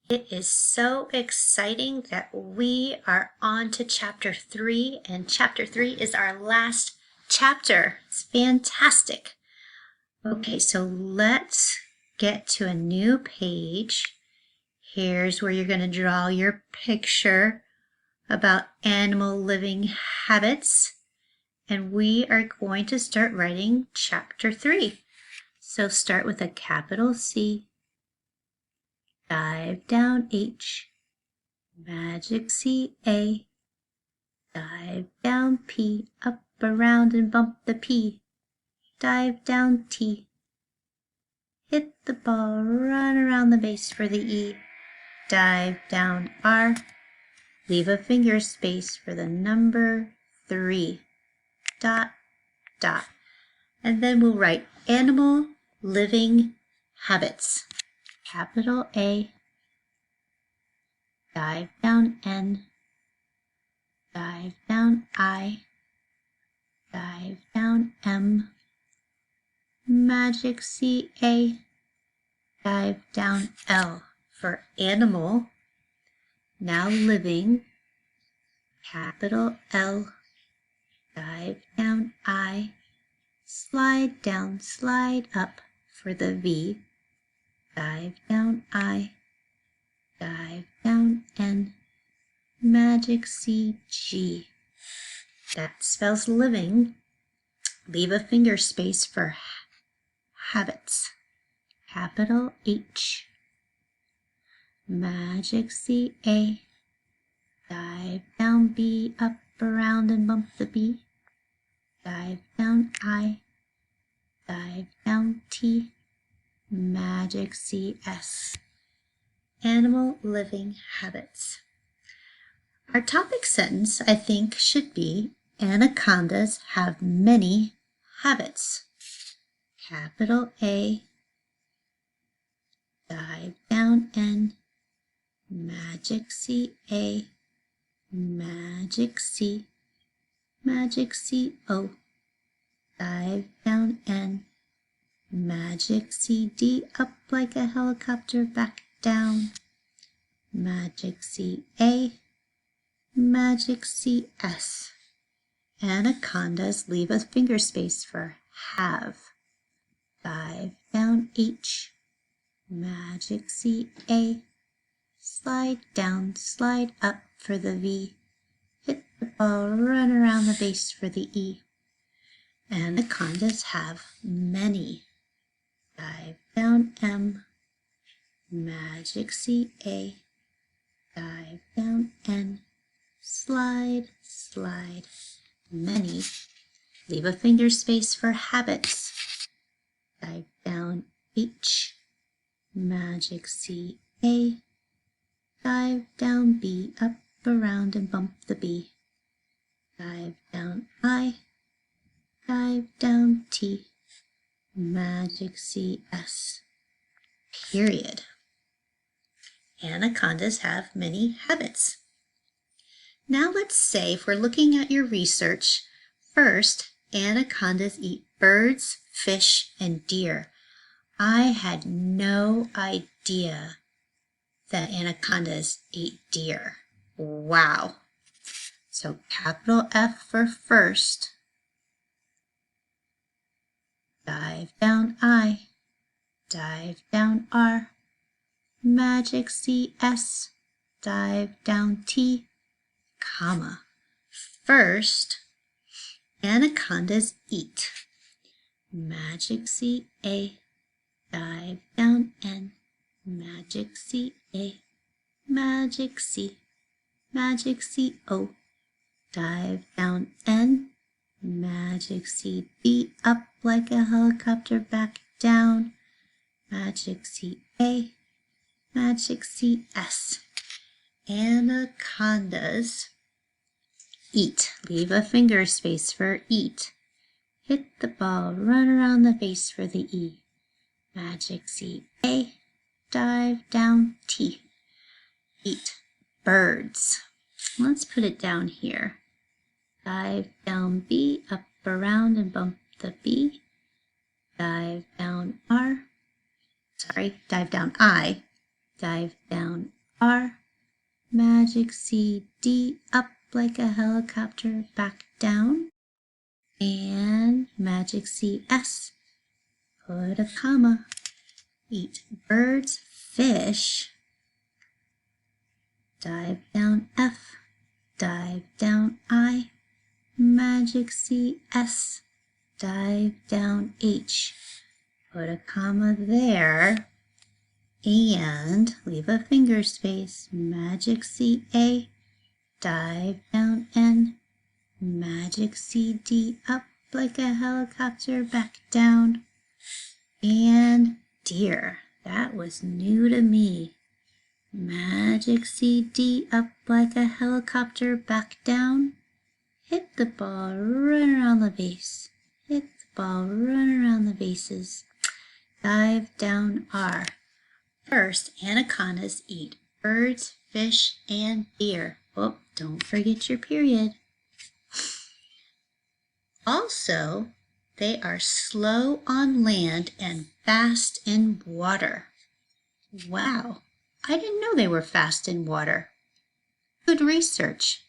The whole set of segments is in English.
It is so exciting that we are on to chapter 3, and chapter 3 is our last chapter. It's fantastic. Okay, so let's get to a new page. Here's where you're going to draw your picture about animal living habits, and we are going to start writing chapter 3. So start with a capital C. Dive down H, magic C A, dive down P, up around and bump the P, dive down T, hit the ball, run around the base for the E, dive down R, leave a finger space for the number 3, dot, dot, and then we'll write animal living habits. Capital A, dive down N, dive down I, dive down M, magic C-A, dive down L for animal. Now living, capital L, dive down I, slide down, slide up for the V, dive down I, dive down N, magic C-G. That spells living. Leave a finger space for habits. Capital H, magic C-A, dive down B, up around and bump the B, dive down I, dive down T, magic C-S. Animal living habits. Our topic sentence, I think, should be anacondas have many habits. Capital A, dive down N, magic C-A, magic C, magic C-O, dive down N, magic C-D, up like a helicopter, back down, magic C-A, magic C-S. Anacondas leave a finger space for have. Dive down H, magic C-A, slide down, slide up for the V, hit the ball, run around the base for the E. Anacondas have many. Dive down M, magic C-A, dive down N, slide, slide, many. Leave a finger space for habits. Dive down H, magic C-A, dive down B, up around and bump the B, dive down I, dive down T, magic C-S, period. Anacondas have many habits. Now let's say, if we're looking at your research, first, anacondas eat birds, fish, and deer. I had no idea that anacondas eat deer. Wow. So capital F for first. Dive down I, dive down R, magic C-S, dive down T, comma. First, anacondas eat. Magic C-A, dive down N, magic C-A, magic C, magic C-O, dive down N, magic C-B, up like a helicopter, back down, magic C-A, magic C-S. Anacondas eat. Leave a finger space for eat. Hit the ball, run around the base for the E. Magic C-A, dive down T. Eat birds. Let's put it down here. Dive down B, up around and bump the B. Dive down R. Dive down I. Dive down R. Magic C, D, up like a helicopter, back down. And magic C, S, put a comma. Eat birds, fish. Dive down F, dive down I. Magic C, S, dive down H. Put a comma there. And leave a finger space. Magic C, A, dive down N. Magic C, D, up like a helicopter, back down. And deer, that was new to me. Magic C, D, up like a helicopter, back down. Hit the ball, run around the base. Hit the ball, run around the bases. Dive down R. First, anacondas eat birds, fish, and deer. Oh, don't forget your period. Also, they are slow on land and fast in water. Wow, I didn't know they were fast in water. Good research.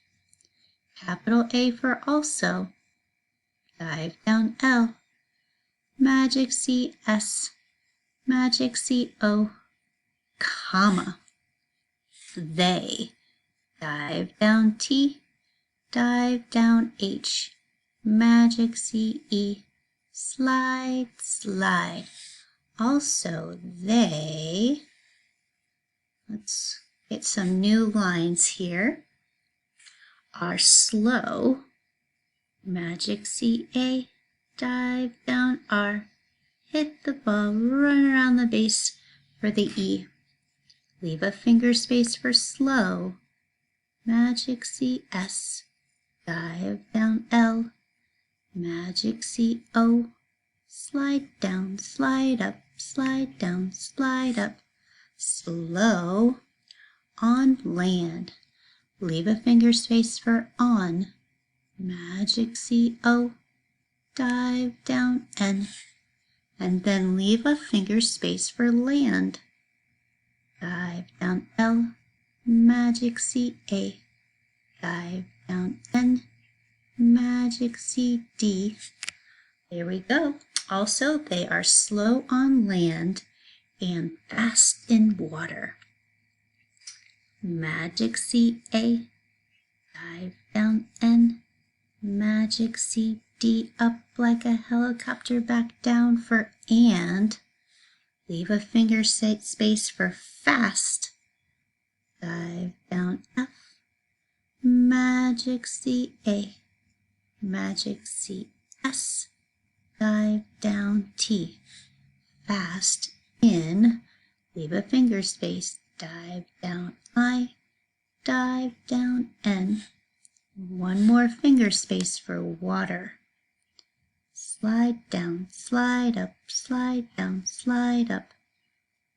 Capital A for also. Dive down L. Magic C, S. Magic C, O. Comma. They. Dive down T. Dive down H. Magic C, E. Slide, slide. Also, they. Let's get some new lines here. Are slow. Magic C, A. Dive down R. Hit the ball, run around the base for the E. Leave a finger space for slow. Magic C, S. Dive down L. Magic C, O. Slide down, slide up, slide down, slide up. Slow on land. Leave a finger space for on. Magic C, O. Dive down N. And then leave a finger space for land. Dive down L. Magic C, A. Dive down N. Magic C, D. There we go. Also, they are slow on land and fast in water. Magic C, A. Dive down N. Magic C, D, up like a helicopter, back down for and. Leave a finger space for fast. Dive down F. Magic C, A. Magic C, S. Dive down T. Fast in. Leave a finger space. Dive down I. Dive down N. One more finger space for water. Slide down, slide up, slide down, slide up.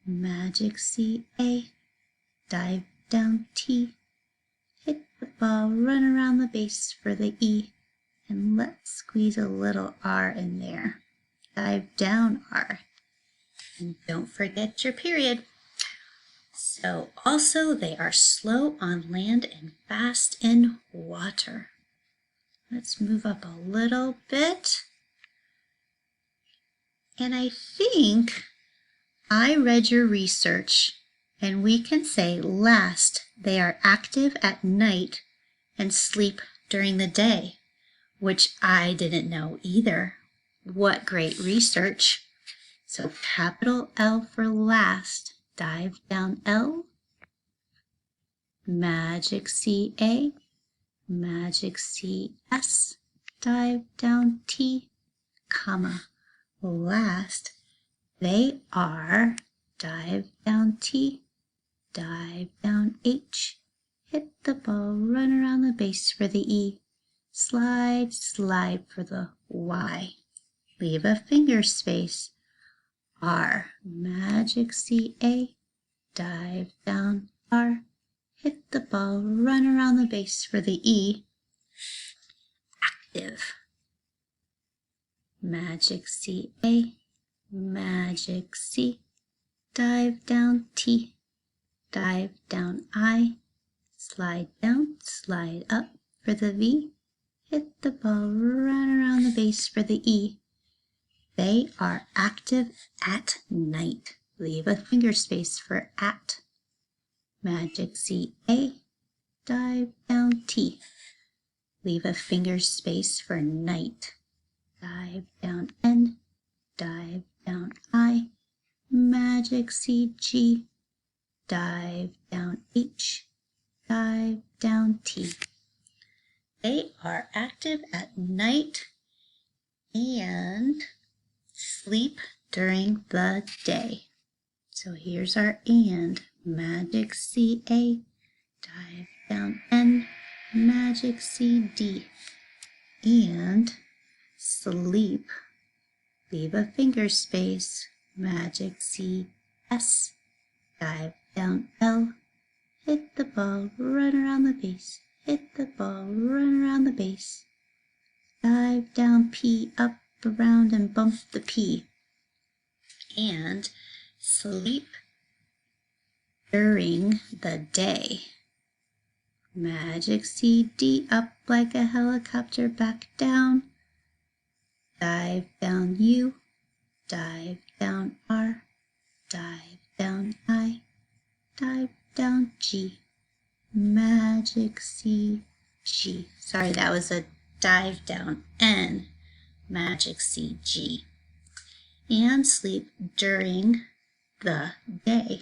Magic C, A. Dive down T. Hit the ball, run around the base for the E. And let's squeeze a little R in there. Dive down R. And don't forget your period. So also they are slow on land and fast in water. Let's move up a little bit. And I think I read your research, and we can say last, they are active at night and sleep during the day, which I didn't know either. What great research. So capital L for last. Dive down L. Magic C, A. Magic C, S. Dive down T, comma. Last, they are. Dive down T. Dive down H. Hit the ball, run around the base for the E. Slide, slide for the Y. Leave a finger space. R. Magic C, A. Dive down R. Hit the ball, run around the base for the E. Active. Magic C, A. Magic C. Dive down T. dive down I, slide down, slide up for the V, hit the ball, run around the base for the E. They are active at night. Leave a finger space for at. Magic C, A, dive down T. Leave a finger space for night. Dive down N, dive down I. Magic C, G, dive down H, dive down T. They are active at night and sleep during the day. So here's our and. Magic C, A, dive down N, magic C, D, and sleep. Leave a finger space, magic C, S, dive down L, hit the ball, run around the base, hit the ball, run around the base. Dive down P, up, around, and bump the P. And sleep during the day. Magic C, D, up like a helicopter, back down. Dive down U, dive down R, dive down I, dive down G. Magic C, G. Sorry, that was a dive down N. Magic C, G. And sleep during the day.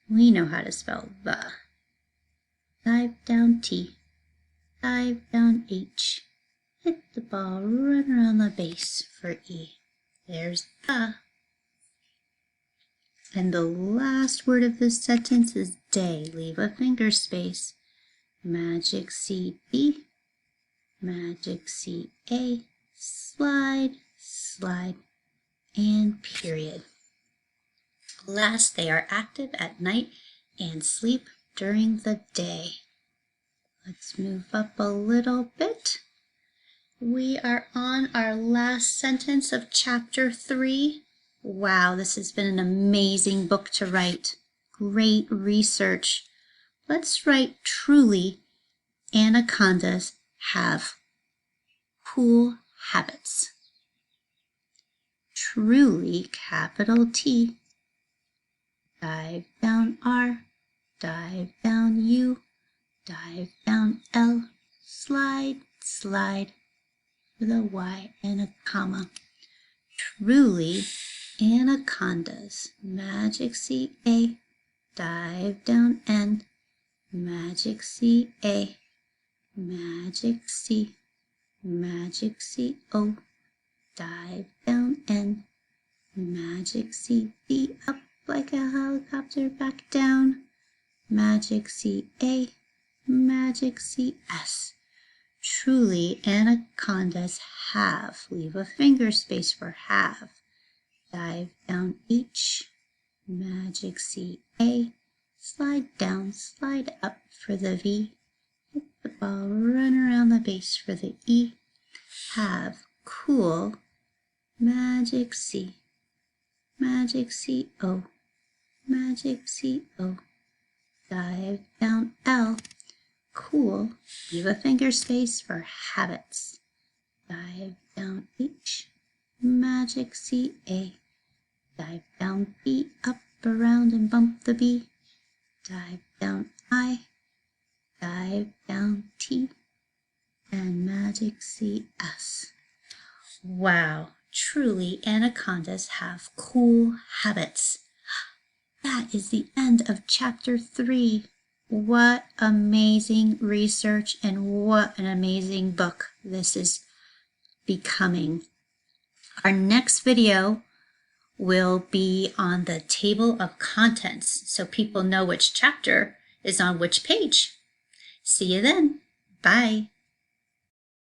We know how to spell the. Dive down T, dive down H, hit the ball, run around the base for E. There's the. And the last word of this sentence is day. Leave a finger space. Magic C, D, magic C, A, slide, slide, and period. Last, they are active at night and sleep during the day. Let's move up a little bit. We are on our last sentence of chapter 3. Wow, this has been an amazing book to write. Great research. Let's write truly anacondas have cool habits. Truly, capital T. Dive down R, dive down U, dive down L, slide, slide, with a Y and a comma. Truly, anacondas. Magic C, A, dive down N, magic C, A, magic C, magic C, O, dive down N, magic C, D, up like a helicopter, back down, magic C, A, magic C, S. Truly, anacondas have. Leave a finger space for have. Dive down H, magic C, A, slide down, slide up for the V, hit the ball, run around the base for the E. Have cool, magic C, magic C, O, magic C, O, dive down L, cool, leave a finger space for habits. Dive down H, magic C, A, dive down B, up, around, and bump the B. Dive down I, dive down T, and magic C, S. Wow, truly anacondas have cool habits. That is the end of chapter 3. What amazing research and what an amazing book this is becoming. Our next video will be on the table of contents so people know which chapter is on which page. See you then. Bye.